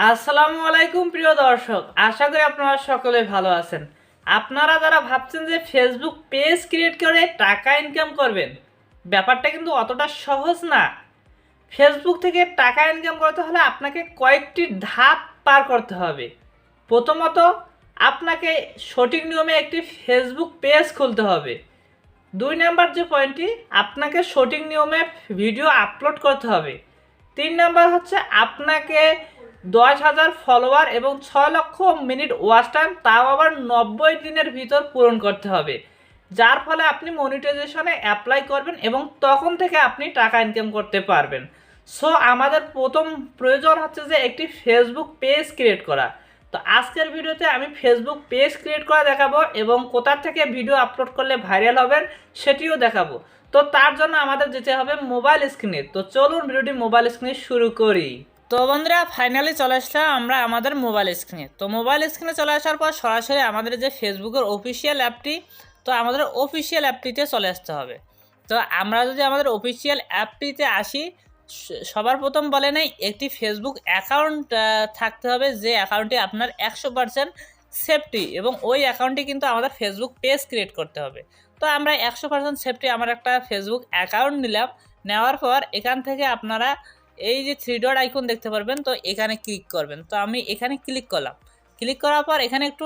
আসসালামু আলাইকুম প্রিয় দর্শক, আশা করি আপনারা সকলে ভালো আছেন। আপনারা যারা ভাবছেন যে ফেসবুক পেজ ক্রিয়েট করে টাকা ইনকাম করবেন, ব্যাপারটা কিন্তু অতটা সহজ না। ফেসবুক থেকে টাকা ইনকাম করতে হলে আপনাকে কয়েকটি ধাপ পার করতে হবে। প্রথমত, আপনাকে সঠিক নিয়মে একটি ফেসবুক পেজ খুলতে হবে। 2 নাম্বার যে পয়েন্টটি, আপনাকে সঠিক নিয়মে ভিডিও আপলোড করতে হবে। 3 নাম্বার হচ্ছে আপনাকে 10,000 ফলোয়ার এবং 6 লক্ষ মিনিট ওয়াচ টাইম, তাও আবার 90 দিনের ভিতর পূরণ করতে হবে, যার ফলে আপনি মনিটাইজেশনে অ্যাপ্লাই করবেন এবং তখন থেকে আপনি টাকা ইনকাম করতে পারবেন। সো আমাদের প্রথম প্রয়োজন হচ্ছে যে একটি ফেসবুক পেজ ক্রিয়েট করা। তো আজকের ভিডিওতে আমি ফেসবুক পেজ ক্রিয়েট করা দেখাবো এবং কোথা থেকে ভিডিও আপলোড করলে ভাইরাল হবেন সেটিও দেখাবো। তো তার জন্য আমাদের যেতে হবে মোবাইল স্ক্রিনে। তো চলুন ভিডিওটি মোবাইল স্ক্রিনে শুরু করি। তো বন্ধুরা, ফাইনালি চলে আসলাম আমরা আমাদের মোবাইল স্ক্রিনে। তো মোবাইল স্ক্রিনে চলে আসার পর সরাসরি আমাদের যে ফেসবুকের অফিসিয়াল অ্যাপটি, তো আমাদের অফিসিয়াল অ্যাপটিতে চলে আসতে হবে। তো আমরা যদি আমাদের অফিসিয়াল অ্যাপটিতে আসি, সবার প্রথম বলে নেই একটি ফেসবুক অ্যাকাউন্ট থাকতে হবে, যে অ্যাকাউন্টটি আপনার 100% সেফটি, এবং ওই অ্যাকাউন্টটি কিন্তু আমাদের ফেসবুক পেজ ক্রিয়েট করতে হবে। তো আমরা 100% সেফটি আমার একটা ফেসবুক অ্যাকাউন্ট নিলাম। নেওয়ার পর এখান থেকে আপনারা এই যে 3 ডট আইকন দেখতে পারবেন, তো এখানে ক্লিক করবেন। তো আমি এখানে ক্লিক করলাম। ক্লিক করার পর এখানে একটু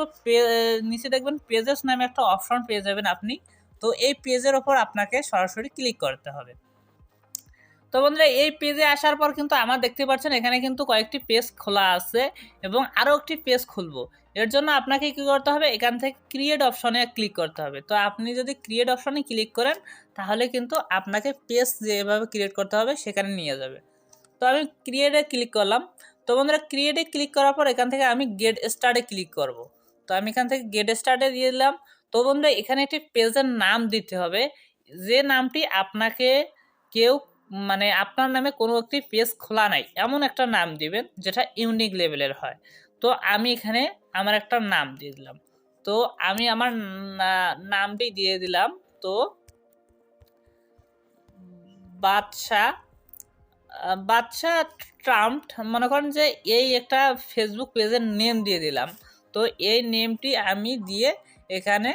নিচে দেখবেন পেজেস নামে একটা অপশন পেয়ে যাবেন আপনি। তো এই পেজের ওপর আপনাকে সরাসরি ক্লিক করতে হবে। তো বন্ধুরা, এই পেজে আসার পর কিন্তু আমার দেখতে পাচ্ছেন এখানে কিন্তু কয়েকটি পেজ খোলা আছে এবং আরও একটি পেজ খুলবো। এর জন্য আপনাকে কী করতে হবে, এখান থেকে ক্রিয়েট অপশনে ক্লিক করতে হবে। তো আপনি যদি ক্রিয়েট অপশনে ক্লিক করেন তাহলে কিন্তু আপনাকে পেজ যেভাবে ক্রিয়েট করতে হবে সেখানে নিয়ে যাবে। তো আমি ক্রিয়েটে ক্লিক করলাম। তো বন্ধুরা, ক্রিয়েটে ক্লিক করার পর এখান থেকে আমি গেট স্টার্টে ক্লিক করব। তো আমি এখান থেকে গেট স্টার্টে দিয়ে দিলাম। তো বন্ধুরা, এখানে একটি পেজের নাম দিতে হবে, যে নামটি আপনাকে কেউ মানে আপনার নামে কোনো একটি পেজ খোলা নাই এমন একটা নাম দিবেন যেটা ইউনিক লেভেলের হয়। তো আমি এখানে আমার একটা নাম দিয়ে দিলাম। তো আমি আমার নামটি দিয়ে দিলাম। তো বাদশাহ বাদশাহ ট্রাম্প মনে করেন যে এই একটা ফেসবুক পেজের নেম দিয়ে দিলাম। তো এই নেমটি আমি দিয়ে এখানে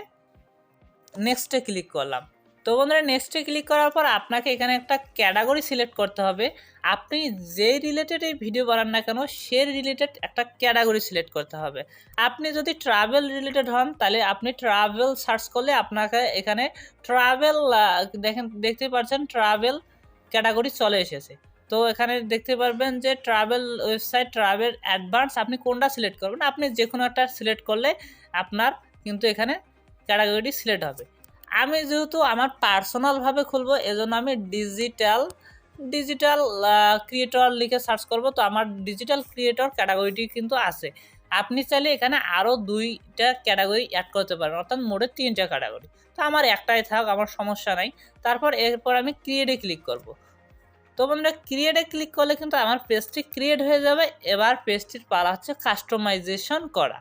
নেক্সটে ক্লিক করলাম। তো বন্ধুরা, নেক্সটে ক্লিক করার পর আপনাকে এখানে একটা ক্যাটাগরি সিলেক্ট করতে হবে। আপনি যেই রিলেটেড এই ভিডিও বানান না কেন, সে রিলেটেড একটা ক্যাটাগরি সিলেক্ট করতে হবে। আপনি যদি ট্রাভেল রিলেটেড হন তাহলে আপনি ট্রাভেল সার্চ করলে আপনাকে এখানে ট্রাভেল দেখতে পাচ্ছেন ট্রাভেল ক্যাটাগরি চলে এসেছে। তো এখানে দেখতে পারবেন যে ট্রাভেল ওয়েবসাইট, ট্রাভেল অ্যাডভান্স, আপনি কোনটা সিলেক্ট করবেন। আপনি যে কোনো একটা সিলেক্ট করলে আপনার কিন্তু এখানে ক্যাটাগরিটি সিলেক্ট হবে। আমি যেহেতু আমার পার্সোনালভাবে খুলবো, এজন্য আমি ডিজিটাল ক্রিয়েটর লিখে সার্চ করব। তো আমার ডিজিটাল ক্রিয়েটর ক্যাটাগরিটি কিন্তু আছে। আপনি চাইলে এখানে আরও 2টা ক্যাটাগরি অ্যাড করতে পারেন, অর্থাৎ মোটে 3টা ক্যাটাগরি। তো আমার একটাই থাক, আমার সমস্যা নাই। এরপর আমি ক্রিয়েটে ক্লিক করব। তো বন্ধুরা, ক্রিয়েটে ক্লিক করলে কিন্তু আমার পেজটি ক্রিয়েট হয়ে যাবে। এবার পেজটির পালা হচ্ছে কাস্টমাইজেশন করা।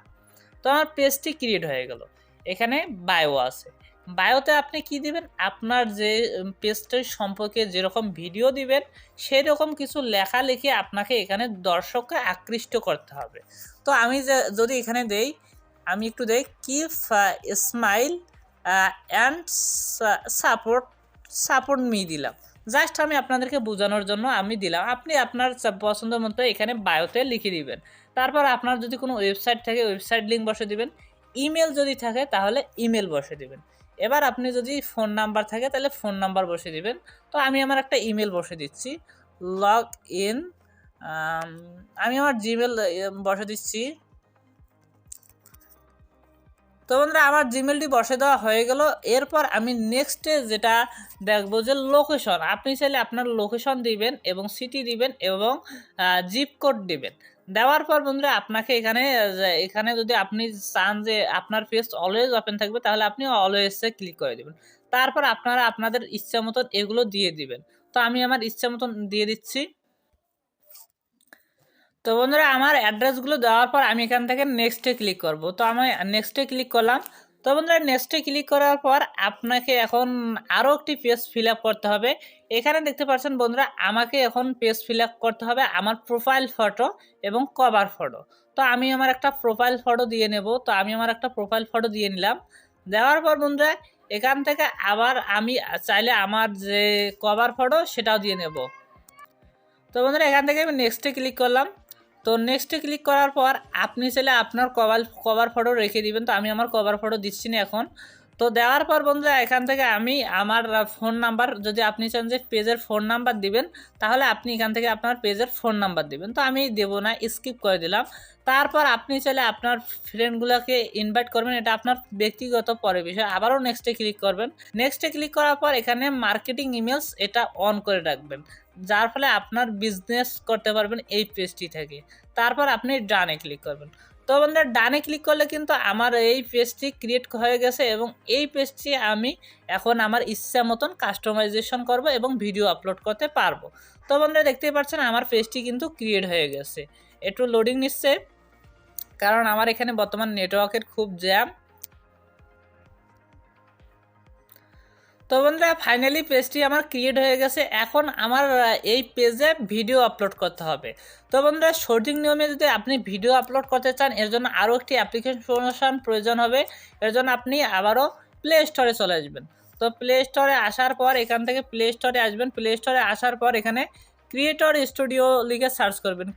তো আমার পেজটি ক্রিয়েট হয়ে গেল। এখানে বায়ো আছে। বায়োতে আপনি কি দিবেন, আপনার যে পেজটার সম্পর্কে যেরকম ভিডিও দিবেন সেই রকম কিছু লেখা লিখে আপনাকে এখানে দর্শককে আকৃষ্ট করতে হবে। তো আমি যদি এখানে দেই, আমি একটু দেই keep smile and support me দিলাম। জাস্ট আমি আপনাদেরকে বোঝানোর জন্য আমি দিলাম। আপনি আপনার পছন্দ মতো এখানে বায়োতে লিখে দিবেন। তারপর আপনার যদি কোনো ওয়েবসাইট থাকে ওয়েবসাইট লিঙ্ক বসে দিবেন। ইমেল যদি থাকে তাহলে ইমেল বসে দিবেন। এবার আপনি যদি ফোন নাম্বার থাকে তাহলে ফোন নাম্বার বসে দিবেন। তো আমি আমার একটা ইমেল বসে দিচ্ছি, লগ ইন। আমি আমার জিমেল বসে দিচ্ছি। তো বন্ধুরা, আমার জিমেলটি বসে দেওয়া হয়ে গেল। এরপর আমি নেক্সটে যেটা দেখবো যে লোকেশন। আপনি চাইলে আপনার লোকেশন দিবেন এবং সিটি দিবেন এবং জিপ কোড দিবেন। দেওয়ার পর বন্ধুরা, আপনাকে এখানে যদি আপনি চান যে আপনার পেজ অলওয়েজ ওপেন থাকবে তাহলে আপনি অলওয়েজে ক্লিক করে দেবেন। তারপর আপনারা আপনাদের ইচ্ছা মতন এগুলো দিয়ে দিবেন। তো আমি আমার ইচ্ছা মতন দিয়ে দিচ্ছি। তো বন্ধুরা, আমার অ্যাড্রেসগুলো দেওয়ার পর আমি এখান থেকে নেক্সটে ক্লিক করব। তো আমি নেক্সটে ক্লিক করলাম। তো বন্ধুরা নেক্সটে ক্লিক করার পর আপনাকে এখন আরও একটি পেজ ফিল আপ করতে হবে। এখানে দেখতে পাচ্ছেন বন্ধুরা আমাকে এখন পেজ ফিল আপ করতে হবে আমার প্রোফাইল ফটো এবং কভার ফটো। তো আমি আমার একটা প্রোফাইল ফটো দিয়ে নেব। তো আমি আমার একটা প্রোফাইল ফটো দিয়ে নিলাম। দেওয়ার পর বন্ধুরা এখান থেকে আবার আমি চাইলে আমার যে কভার ফটো সেটাও দিয়ে নেব। তো বন্ধুরা এখান থেকে আমি নেক্সটে ক্লিক করলাম। তো নেক্সটে ক্লিক করার পর আপনি চাইলে আপনার কভার ফটো রেখে দিবেন। তো আমি আমার কভার ফটো দিচ্ছি না এখন। তো দেওয়ার পর বন্ধুরা এখান থেকে আমি আমার ফোন নাম্বার, যদি আপনি চান যে পেজের ফোন নাম্বার দিবেন তাহলে আপনি এখান থেকে আপনার পেজের ফোন নাম্বার দিবেন। তো আমি দেবো না, স্কিপ করে দিলাম। তারপর আপনি চাইলে আপনার ফ্রেন্ডগুলোকে ইনভাইট করবেন, এটা আপনার ব্যক্তিগত পরে বিষয়। আবারও নেক্সটে ক্লিক করবেন। নেক্সটে ক্লিক করার পর এখানে মার্কেটিং ইমেলস এটা অন করে রাখবেন, যার ফলে আপনার বিজনেস করতে পারবেন এই পেজটি থেকে। তারপর আপনি ডানে ক্লিক করবেন। তো বন্ধুরা ডানে ক্লিক করলে কিন্তু আমার এই পেজটি ক্রিয়েট হয়ে গেছে এবং এই পেজটি আমি এখন আমার ইচ্ছা মতন কাস্টমাইজেশন করব এবং ভিডিও আপলোড করতে পারবো। তো বন্ধুরা দেখতেই পাচ্ছেন আমার পেজটি কিন্তু ক্রিয়েট হয়ে গেছে। একটু লোডিং নিচ্ছে কারণ আমার এখানে বর্তমান নেটওয়ার্কের খুব জ্যাম। তো বন্ধুরা ফাইনালি পেজটি আমার ক্রিয়েট হয়ে গেছে। এখন আমার এই পেজে ভিডিও আপলোড করতে হবে। তো বন্ধুরা সঠিক নিয়মে যদি আপনি ভিডিও আপলোড করতে চান এর জন্য আরও একটি অ্যাপ্লিকেশন প্রয়োজন হবে। এর জন্য আপনি আবারও প্লে স্টোরে চলে আসবেন। তো প্লে স্টোরে আসার পর এখান থেকে প্লে স্টোরে আসবেন। প্লে স্টোরে আসার পর এখানে ক্রিয়েটর স্টুডিও লিখে সার্চ করবেন।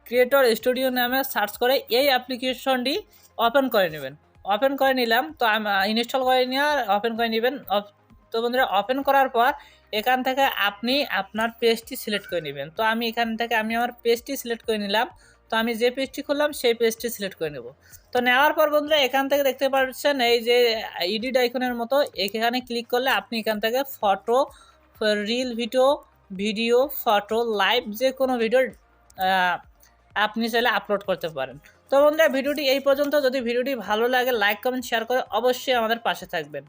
ক্রিয়েটর স্টুডিও নামে সার্চ করে এই অ্যাপ্লিকেশনটি ওপেন করে নেবেন। ওপেন করে নিলাম। তো ইনস্টল করে নিয়ে ওপেন করে নেবেন। তো বন্ধুরা ওপেন করার পর এখান থেকে আপনি আপনার পেজটি সিলেক্ট করে নেবেন। তো আমি এখান থেকে আমার পেজটি সিলেক্ট করে নিলাম। তো আমি যে পেজটি খুললাম সেই পেজটি সিলেক্ট করে নেব। তো নেওয়ার পর বন্ধুরা এখান থেকে দেখতে পাচ্ছেন এই যে এডিট আইকনের মতো, এখানে ক্লিক করলে আপনি এখান থেকে photo, reel video, photo, live যে কোনো ভিডিও আপনি চাইলে আপলোড করতে পারেন। তো বন্ধুরা ভিডিওটি এই পর্যন্ত। যদি ভিডিওটি ভালো লাগে লাইক কমেন্ট শেয়ার করে অবশ্যই আমাদের পাশে থাকবেন।